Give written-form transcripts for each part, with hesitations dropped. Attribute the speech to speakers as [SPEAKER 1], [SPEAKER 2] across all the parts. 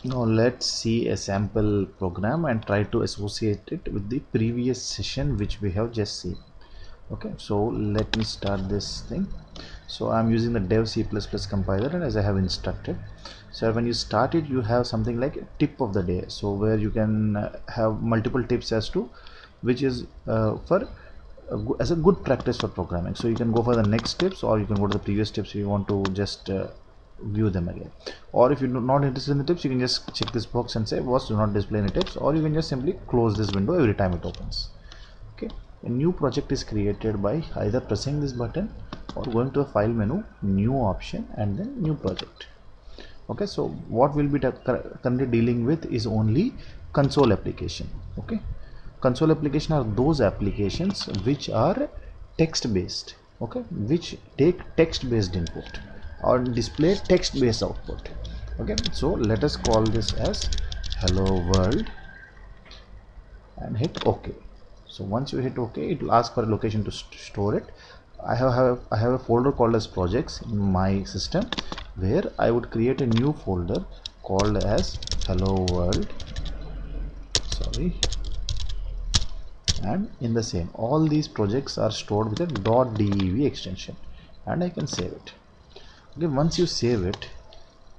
[SPEAKER 1] Now let's see a sample program and try to associate it with the previous session which we have just seen. Okay, so let me start this thing. So I'm using the dev C++ compiler, and as I have instructed, so when you start it, you have something like a tip of the day, so where you can have multiple tips as to which is for as a good practice for programming. So you can go for the next tips, or you can go to the previous tips if you want to just view them again. Or if you're not interested in the tips, you can just check this box and say was do not display any tips, or you can just simply close this window every time it opens. Okay, a new project is created by either pressing this button or going to the file menu, new option, and then new project. Okay, so what we'll be currently dealing with is only console application. Okay, console application are those applications which are text based, okay, which take text based input or display text based output. Okay, so let us call this as hello world and hit OK. So once you hit OK, it will ask for a location to store it. I have a folder called as projects in my system, where I would create a new folder called as hello world, sorry, and in the same, all these projects are stored with a .dev extension, and I can save it. Okay, once you save it,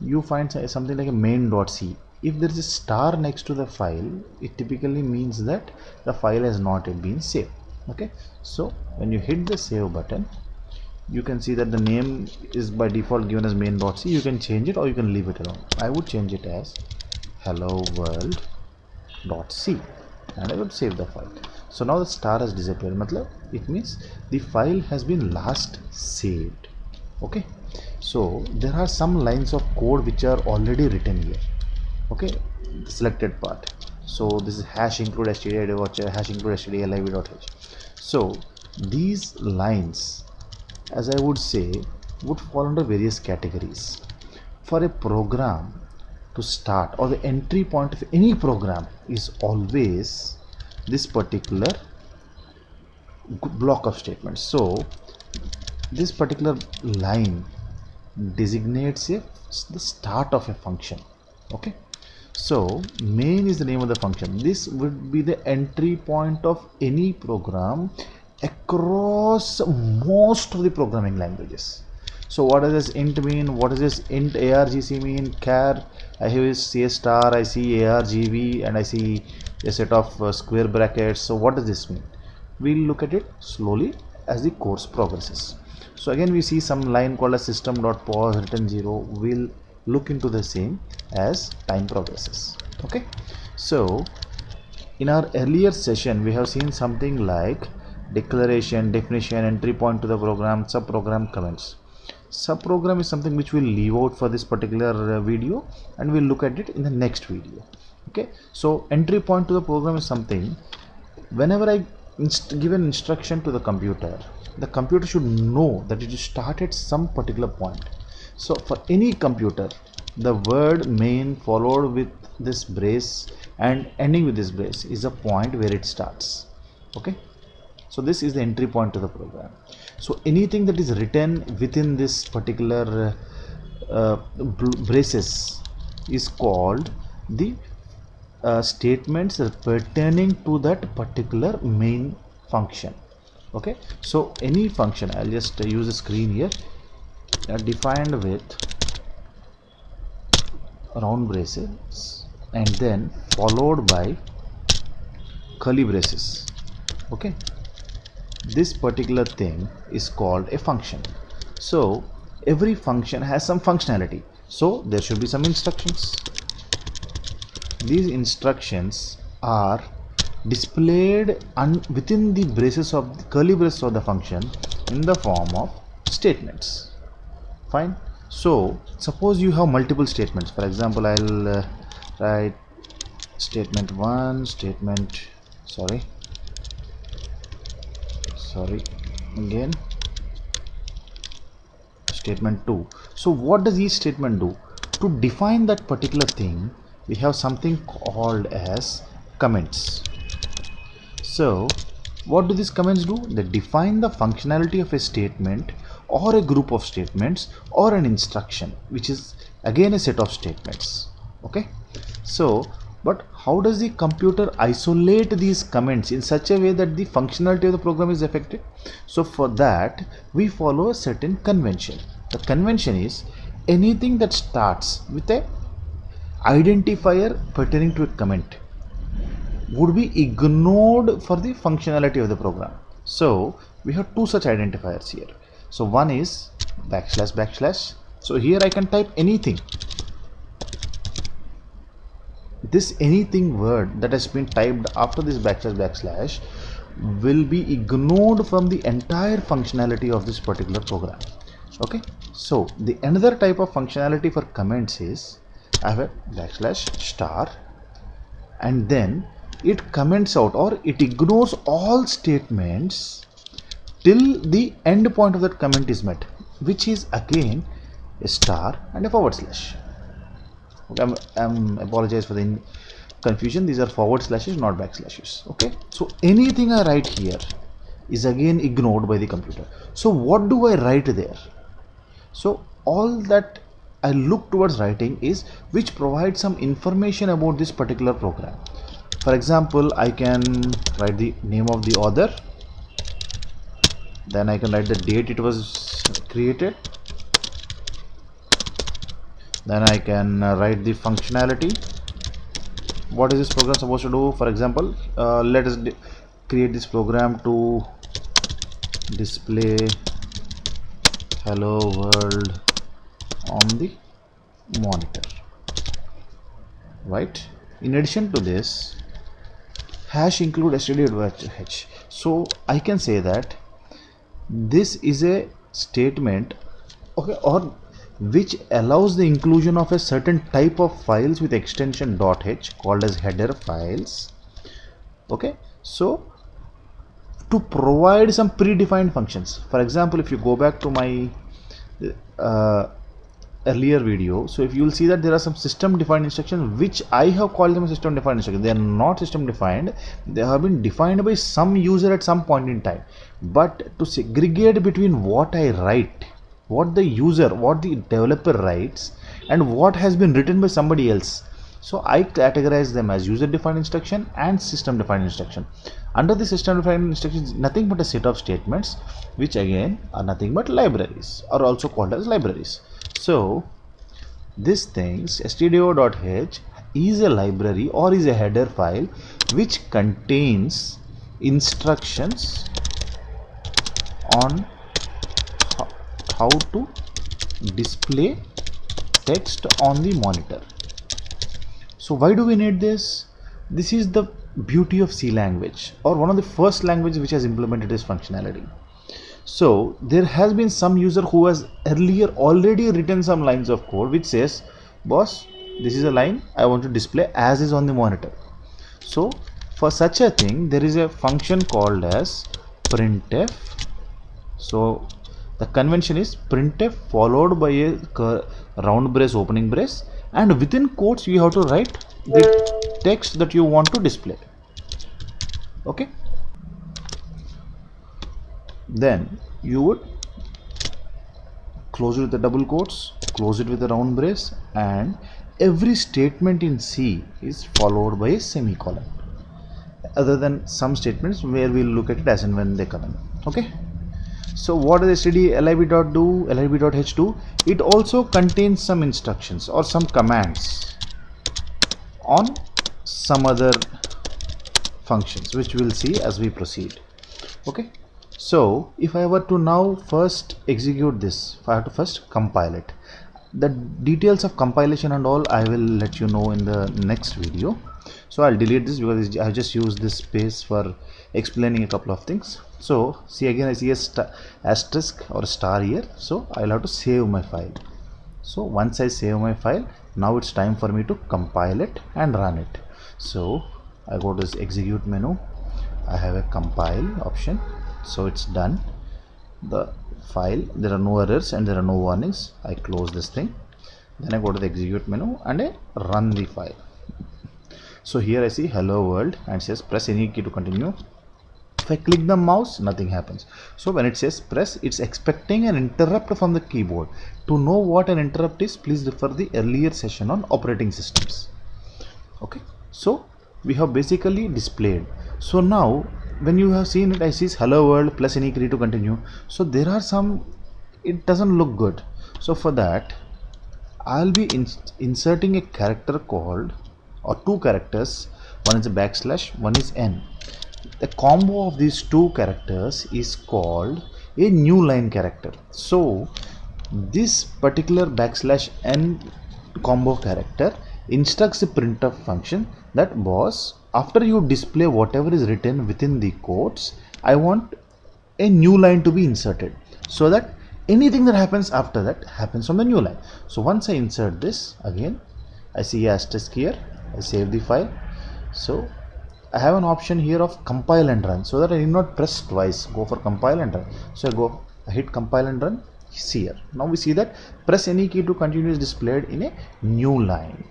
[SPEAKER 1] you find something like a main.c. If there is a star next to the file, it typically means that the file has not yet been saved. Okay, so when you hit the save button, you can see that the name is by default given as main.c. You can change it or you can leave it alone. I would change it as hello world.c, and I would save the file. So now the star has disappeared. It means the file has been last saved. Okay, so there are some lines of code which are already written here. Okay, the selected part. So this is hash include std watch, hash include std live.h. So these lines, as I would say, would fall under various categories. For a program to start, or the entry point of any program is always this particular block of statements. So this particular line designates the start of a function. Okay, so main is the name of the function. This would be the entry point of any program across most of the programming languages. So what does this int mean? What does this int argc mean? Char, I have a star, I see argv, and I see a set of square brackets. So what does this mean? We'll look at it slowly as the course progresses. So again, we see some line called as system.pause return 0. We'll look into the same as time progresses. Okay, so in our earlier session, we have seen something like declaration, definition, entry point to the program, subprogram, comments. Subprogram is something which we'll leave out for this particular video, and we'll look at it in the next video. Okay, so entry point to the program is something whenever I give an instruction to the computer should know that it is start at some particular point. So for any computer, the word main followed with this brace and ending with this brace is a point where it starts. Okay, so this is the entry point to the program. So anything that is written within this particular braces is called the statements pertaining to that particular main function. Okay, so any function, I'll just use a screen here, defined with round braces and then followed by curly braces. Okay, this particular thing is called a function. So every function has some functionality, so there should be some instructions. These instructions are displayed within the braces of the curly braces of the function in the form of statements. Fine. So suppose you have multiple statements. For example, I'll write statement 1, statement sorry again, statement 2. So what does each statement do? To define that particular thing, we have something called as comments. So what do these comments do? They define the functionality of a statement or a group of statements or an instruction, which is again a set of statements. Okay, So but how does the computer isolate these comments in such a way that the functionality of the program is affected? So for that we follow a certain convention. The convention is anything that starts with a identifier pertaining to a comment would be ignored for the functionality of the program. So we have two such identifiers here. So one is backslash backslash. So here I can type anything. This anything word that has been typed after this backslash backslash will be ignored from the entire functionality of this particular program. Okay, so the another type of functionality for comments is I have a backslash star, and then it comments out or it ignores all statements till the end point of that comment is met, which is again a star and a forward slash. Okay, I'm apologize for the confusion. These are forward slashes, not backslashes. Okay, so anything I write here is again ignored by the computer. So what do I write there? So all that I look towards writing is which provides some information about this particular program. For example, I can write the name of the author, then I can write the date it was created, then I can write the functionality. What is this program supposed to do? For example, let us create this program to display hello world on the monitor, right? In addition to this, hash include std.h. So I can say that this is a statement, okay, or which allows the inclusion of a certain type of files with extension .h called as header files. Okay, so to provide some predefined functions. For example, if you go back to my earlier video, so if you will see that there are some system defined instructions which I have called them system defined instructions. They are not system defined, they have been defined by some user at some point in time. But to segregate between what I write, what the user, what the developer writes, and what has been written by somebody else, so I categorize them as user defined instruction and system defined instruction. Under the system defined instructions, nothing but a set of statements which again are nothing but libraries, are also called as libraries. So this things stdio.h is a library or is a header file which contains instructions on how to display text on the monitor. So why do we need this? This is the beauty of C language, or one of the first languages which has implemented this functionality. So there has been some user who has earlier already written some lines of code which says, boss, this is a line I want to display as is on the monitor. So for such a thing, there is a function called as printf. So the convention is printf followed by a round brace, opening brace, and within quotes you have to write the text that you want to display. Okay, then you would close it with the double quotes, close it with the round brace, and every statement in C is followed by a semicolon, other than some statements where we'll look at it as and when they come in. Okay, so what does lib.h do? It also contains some instructions or some commands on some other functions which we'll see as we proceed. Okay, so if I were to now first execute this, if I have to first compile it, the details of compilation and all I will let you know in the next video. So I'll delete this because I just used this space for explaining a couple of things. So see, again I see a asterisk or a star here, so I'll have to save my file. So once I save my file, now it's time for me to compile it and run it. So I go to this execute menu, I have a compile option, so it's done. The file, there are no errors and there are no warnings. I close this thing, then I go to the execute menu and I run the file. So here I see hello world and says press any key to continue. If I click the mouse, nothing happens. So when it says press, it's expecting an interrupt from the keyboard. To know what an interrupt is, please refer the earlier session on operating systems. Okay, so we have basically displayed. So now when you have seen it, I see hello world plus any key to continue. So there are some, it doesn't look good. So for that I'll be inserting a character called, or two characters, one is a backslash, one is n. The combo of these two characters is called a new line character. So this particular backslash n combo character instructs a printf function that, boss, after you display whatever is written within the quotes, I want a new line to be inserted, so that anything that happens after that happens on the new line. So once I insert this, again I see a asterisk here, I save the file. So I have an option here of compile and run, so that I need not press twice, go for compile and run. So I hit compile and run. See here, now we see that press any key to continue is displayed in a new line.